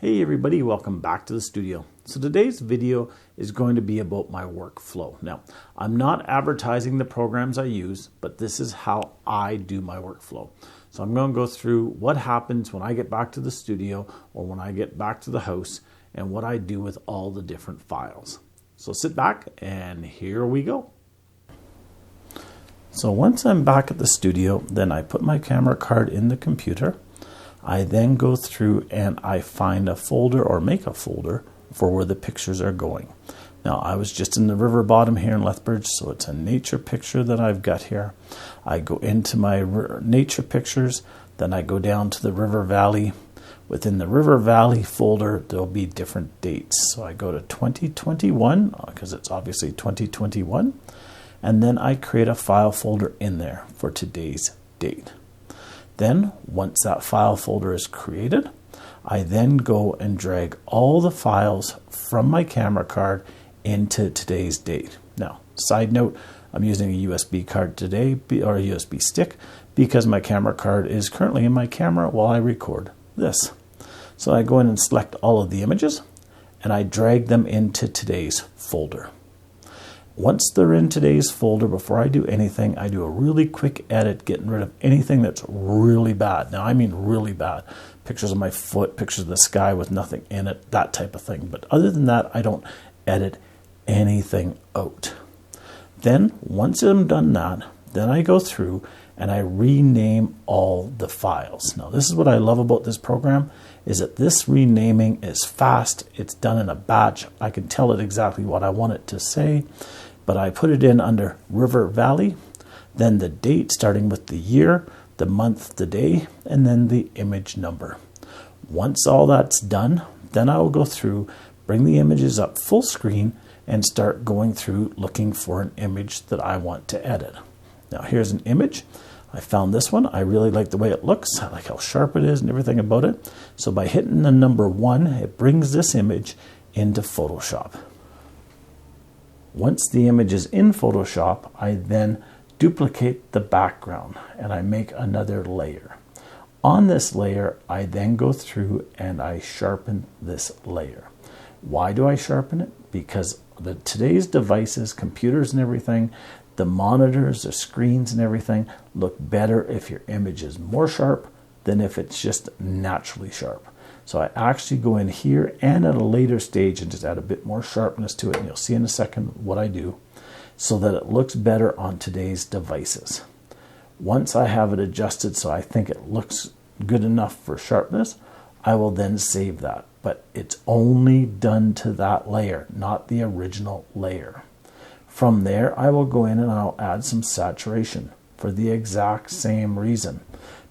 Hey everybody, welcome back to the studio. So today's video is going to be about my workflow. Now, I'm not advertising the programs I use, but this is how I do my workflow. So I'm going to go through what happens when I get back to the studio or when I get back to the house and what I do with all the different files. So sit back and here we go. So once I'm back at the studio, then I put my camera card in the computer. I then go through and I find a folder or make a folder for where the pictures are going. Now, I was just in the river bottom here in Lethbridge, so it's a nature picture that I've got here. I go into my nature pictures, then I go down to the river valley. Within the river valley folder, there'll be different dates. So I go to 2021, because it's obviously 2021, and then I create a file folder in there for today's date. Then, once that file folder is created, I then go and drag all the files from my camera card into today's date. Now, side note, I'm using a USB card today, or a USB stick, because my camera card is currently in my camera while I record this. So I go in and select all of the images, and I drag them into today's folder. Once they're in today's folder, before I do anything, I do a really quick edit, getting rid of anything that's really bad. Now, I mean really bad. Pictures of my foot, pictures of the sky with nothing in it, that type of thing. But other than that, I don't edit anything out. Then, once I'm done that, then I go through and I rename all the files. Now, this is what I love about this program, is that this renaming is fast. It's done in a batch. I can tell it exactly what I want it to say. But I put it in under River Valley, then the date starting with the year, the month, the day, and then the image number. Once all that's done, then I will go through, bring the images up full screen, and start going through looking for an image that I want to edit. Now here's an image. I found this one. I really like the way it looks. I like how sharp it is and everything about it. So by hitting the number 1, it brings this image into Photoshop. Once the image is in Photoshop, I then duplicate the background and I make another layer. On this layer, I then go through and I sharpen this layer. Why do I sharpen it? Because today's devices, computers and everything, the monitors, the screens and everything look better if your image is more sharp than if it's just naturally sharp. So I actually go in here and at a later stage and just add a bit more sharpness to it. And you'll see in a second what I do so that it looks better on today's devices. Once I have it adjusted so I think it looks good enough for sharpness, I will then save that. But it's only done to that layer, not the original layer. From there, I will go in and I'll add some saturation for the exact same reason.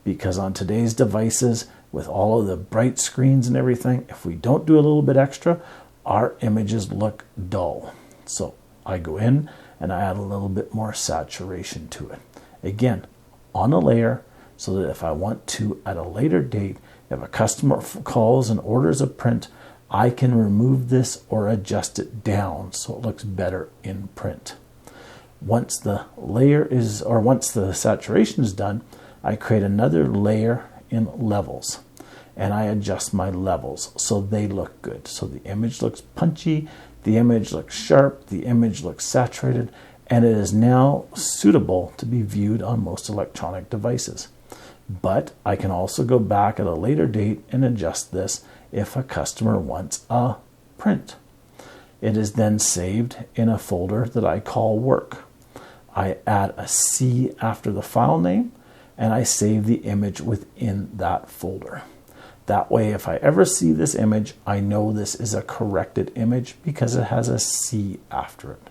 Because on today's devices, with all of the bright screens and everything, if we don't do a little bit extra, our images look dull. So I go in and I add a little bit more saturation to it. Again, on a layer, so that if I want to, at a later date, if a customer calls and orders a print, I can remove this or adjust it down so it looks better in print. Once the layer is, or once the saturation is done, I create another layer in levels and I adjust my levels so they look good. So the image looks punchy, the image looks sharp, the image looks saturated, and it is now suitable to be viewed on most electronic devices. But I can also go back at a later date and adjust this if a customer wants a print. It is then saved in a folder that I call work. I add a C after the file name and I save the image within that folder. That way, if I ever see this image, I know this is a corrected image because it has a C after it.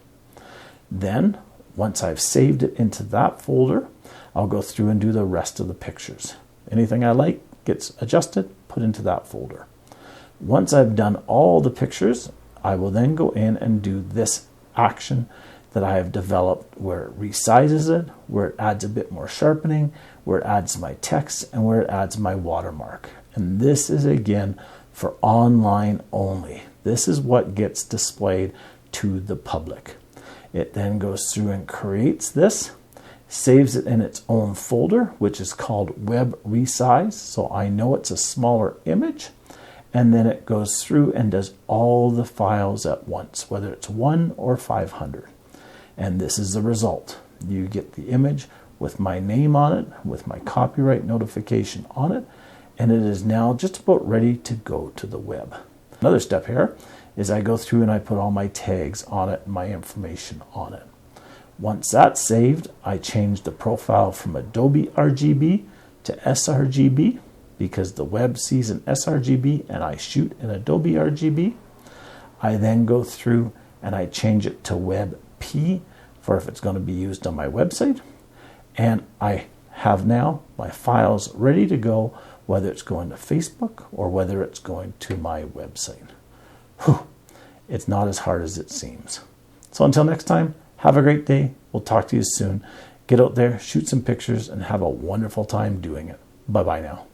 Then, once I've saved it into that folder, I'll go through and do the rest of the pictures. Anything I like gets adjusted, put into that folder. Once I've done all the pictures, I will then go in and do this action that I have developed where it resizes it, where it adds a bit more sharpening, where it adds my text, and where it adds my watermark. And this is again for online only. This is what gets displayed to the public. It then goes through and creates this, saves it in its own folder, which is called web resize. So I know it's a smaller image, and then it goes through and does all the files at once, whether it's 1 or 500. And this is the result. You get the image with my name on it, with my copyright notification on it, and it is now just about ready to go to the web. Another step here is I go through and I put all my tags on it, my information on it. Once that's saved, I change the profile from Adobe RGB to sRGB because the web sees an sRGB and I shoot in Adobe RGB. I then go through and I change it to WebP for if it's going to be used on my website. And I have now my files ready to go, whether it's going to Facebook or whether it's going to my website. Whew. It's not as hard as it seems. So until next time, have a great day. We'll talk to you soon. Get out there, shoot some pictures, and have a wonderful time doing it. Bye-bye now.